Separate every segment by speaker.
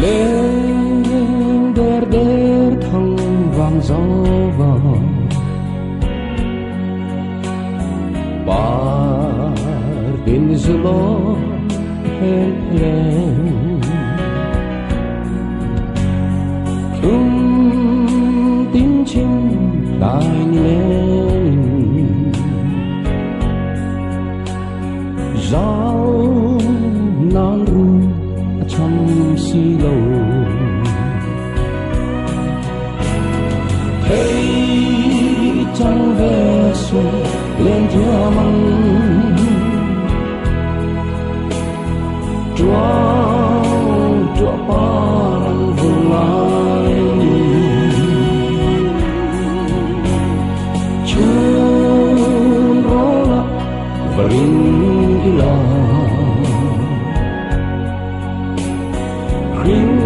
Speaker 1: lên đer thăng vàng gió vào bar đến giữa ló hết lên tiếng chim tai lên giáo nan ru trong SAILO thấy trăng về xuân lên thưa măng chúa pan vùng lại chun rola vring ila khinh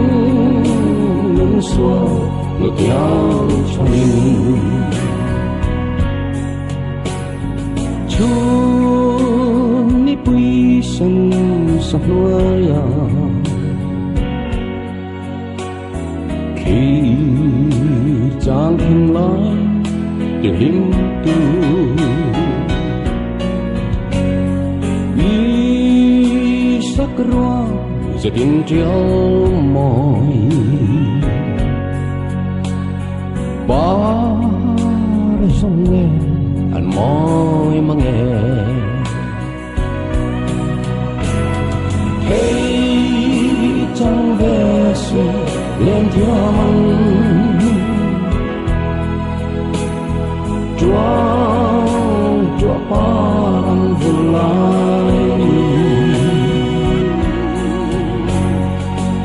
Speaker 1: nâng xua ngược nhau cho mình chun ni pui sân sọc nuôi khi chàng hình lại từ hình tu vì sắc roa giờ tin treo mỏi ba sông nghe anh mỏi mà nghe thấy trăng về xuân lên thưa măng chúa pan vùng lại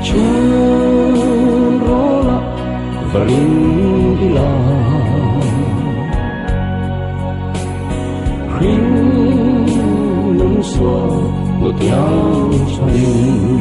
Speaker 1: chun rola vring ila khinh nâng xua ngược nhau cho mình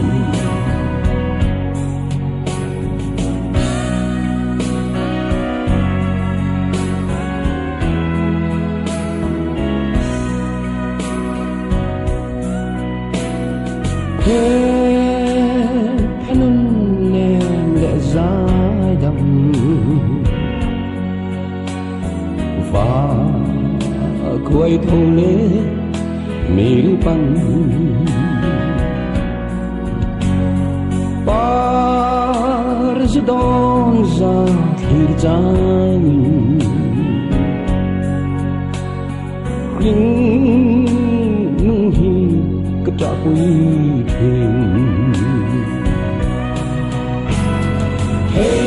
Speaker 1: NUNNEM lệ dài đậm và quay thâu lê mil pan par dong ra thir jani khinh nung hi cả quy thuyền thấy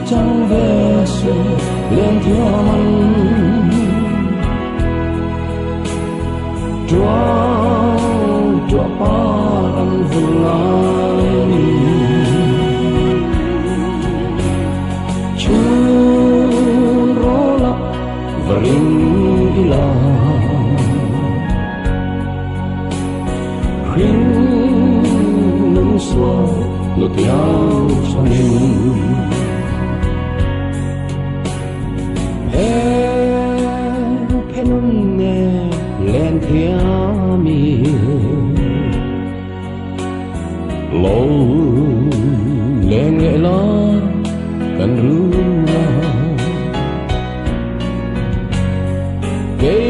Speaker 1: trăng về xuân lên thưa măng chúa pan vùng lại chun rola vring ila khinh nâng xua ngược nhau cho mình phê NUNNEM lên thia mi lâu lên nghệ lo cần rưu la gây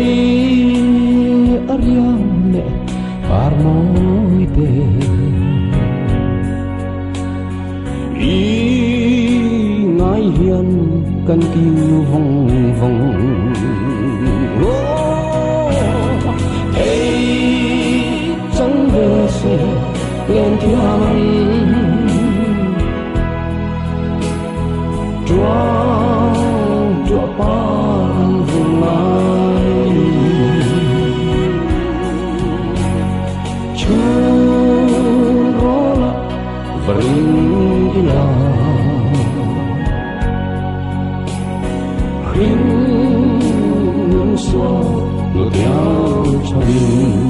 Speaker 1: ariam nè par môi tê ngài hiền cần kiêu vòng vòng thấy trăng về xuân lên thưa măng chúa pan vùng lại chun rola vring ila khinh nâng xua ngược nhau cho mình